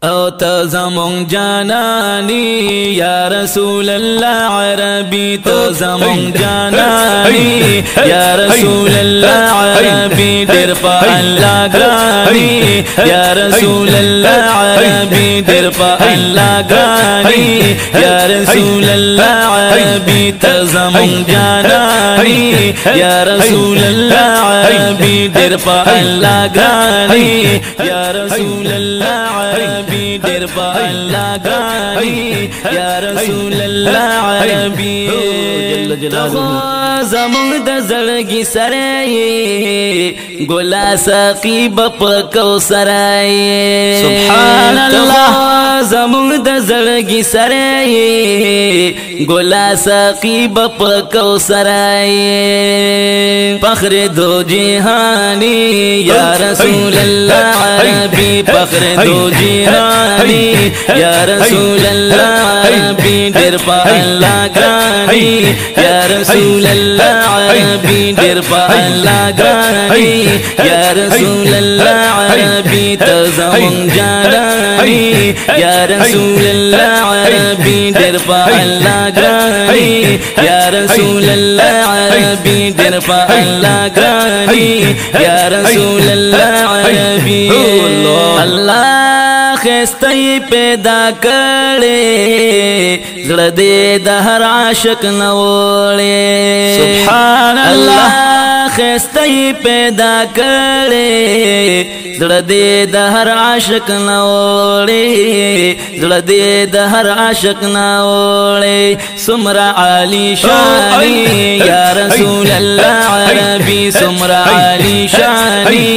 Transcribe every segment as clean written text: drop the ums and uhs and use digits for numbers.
او تزمون جانانی یا رسول الله عربی تزمون جانانی یا رسول الله عربی در پا اللہ گرانی یا رسول الله عربی در پا اللہ گرانی یا رسول الله عربی تزمون جانانی یا رسول الله عربی در پا اللہ گرانی یا رسول الله عربی در پا اللہ گرانی یا رسول الله عربی زمون د زړګي سره ګلا ساقي بپکو سره سبحان الله زمون د زړګي سره ګلا ساقي بپکو سره فخر دو جهانی یا رسول الله عربی فخر دو جهانی یا رسول الله عربی در پا اللہ گرانی یا رسول الله عربی در پا اللہ گرانی یا رسول الله عربی تزمون جانانی یا رسول الله عربی در پا اللہ گرانی یا رسول الله عربی در پا اللہ گرانی یا رسول الله عربی اللہ خستی پیدا کړي زړه دې د هر عاشق نوړي سبحان الله خستی پیدا کړي زړه دې د هر عاشق نوړي زړه دې د هر عاشق نوړي سمرا علی شانی یا رسول الله عربی سمرا علی شانی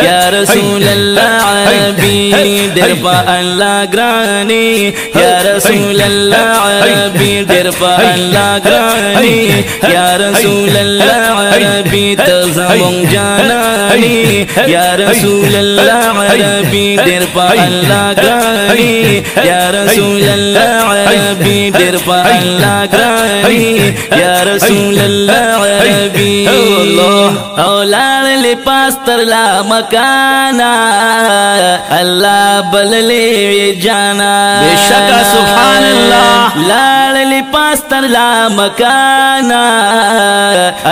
یا رسول الله عربی در پا اللہ گرانی یا رسول اللہ عربی در پا اللہ گرانی یا رسول اللہ عربی تزمون جانانی یا رسول اللہ عربی در پا اللہ گرانی یا رسول اللہ عربی در پا اللہ گرانی یا رسول اللہ عربی اولاد لپاستر لا مکانا اللہ بللی جانا بے شکا سبحان اللہ لالی پاستر لا مکانا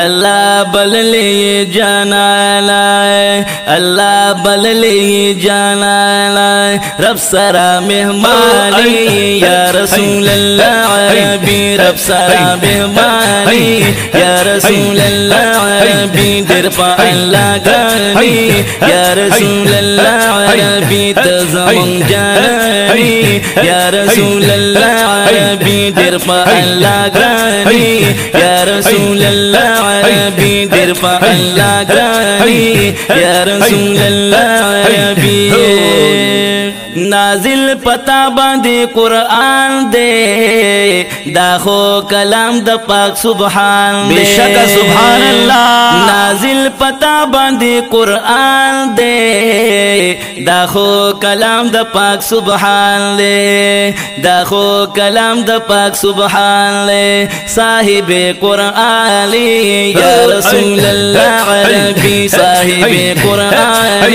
اللہ بللی جانا لائے اللہ بللی جانا لائے رب سرا مہمانی یا رسول اللہ عربی رب سرا مہمانی یا رسول اللہ عربی در پا اللہ گرانی یا رسول اللہ عربی تزمون جانانی یا رسول اللہ عربی در پا اللہ گرانی یا رسول اللہ عربی در پا اللہ گرانی یا رسول اللہ عربی نازل پتا باندې قرآن دے داخو کلام د پاک سبحان دے بشک سبحان اللہ نازل پتا باندې قرآن دے داخو کلام د پاک سبحان دے داخو کلام د پاک سبحان دے صاحب قرآن یا رسول اللہ عربی صاحب قرآن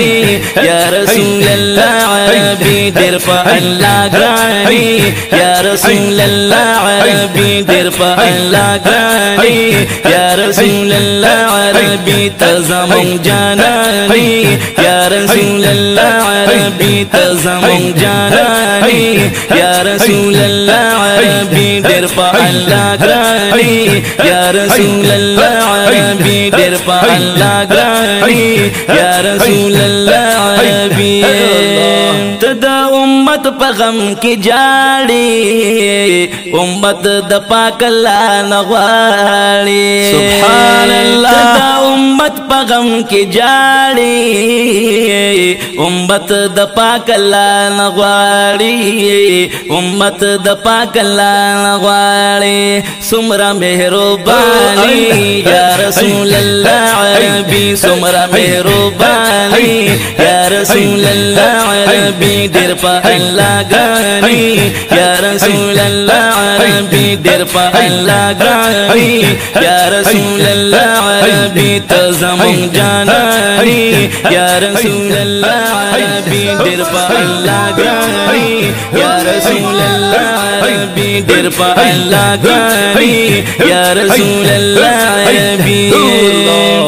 یا رسول اللہ عربی در پا اللہ گرانی یا رسول اللہ عربی در پا اللہ گرانی یا رسول اللہ عربی تزمون جانانی یا رسول اللہ عربی تزمون جانانی یا رسول اللہ عربی در پا اللہ گرانی یا رسول اللہ عربی در پا اللہ گرانی یا رسول اللہ عربی تدا امت پا غم کی جاڑی امت دا پاک اللہ نغواری سبحان اللہ تدا امت پا غم کی جاڑی امت دا پاک اللہ نغواری امت دا پاک اللہ نغواری سمرا مہربانی یا رسول اللہ عربی سمرا مہربانی یا رسول اللہ عربی ډېر په الله ګراني یا رسول الله عربي ډېر په الله ګراني یا رسول الله عربي ته زمون جاناني یا رسول الله عربي ډېر په الله ګراني یا رسول الله عربي ډېر په الله ګراني یا رسول الله عربي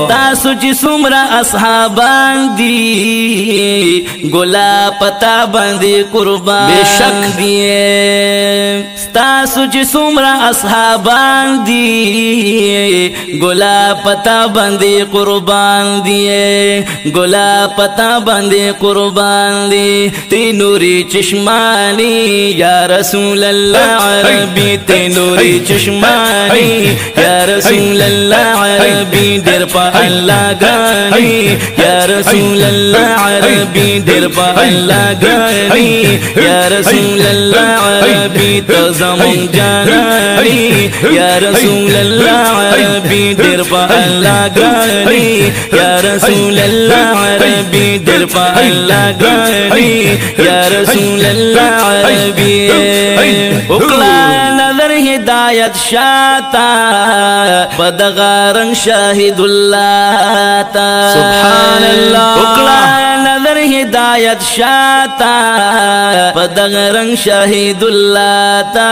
تاسو چې څومره اصحابان دي ګلا پتا باندې قربان بشک دي تاسو چې څومره اصحابان دي ګلا پتا باندې قربان دي ګلا پتا باندې قربان دي تی نوري چشمانی یا رسول الله عربي تی نوري چشمانی یا رسول الله عربي ډېر په الله ګراني یا رسول الله عربي ډېر په الله ګراني یا رسول الله عربي ته زمون جاناني یا رسول الله عربي ډېر په الله ګراني یا رسول الله عربي ډېر په الله ګراني یا رسول الله عربي وکړه نظر هدایت شاتا بدغارن شاهد الله تا سبحان الله وکړه نظر هدایت شاتا بدغارن شاهد الله تا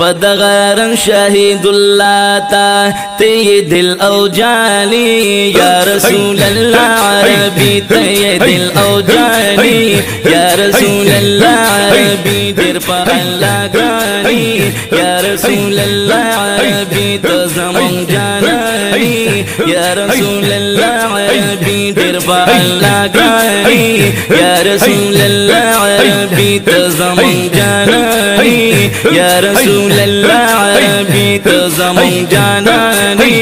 بدغارن شاهد الله تا تی دل او جانی یا رسول الله عربي تی دل او جانی یا رسول الله عربي ډېر په الله ګراني یا رسول الله عربي ته زمون جاناني یا رسول الله عربي ډېر په الله ګراني یا رسول الله عربي ته زمون جاناني یا رسول الله عربي ته زمون جاناني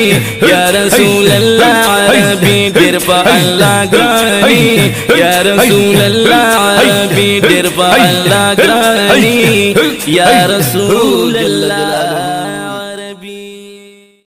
یا رسول الله عربي ډېر په الله ګراني یا رسول الله عربي ډېر په الله ګراني یا رسول الله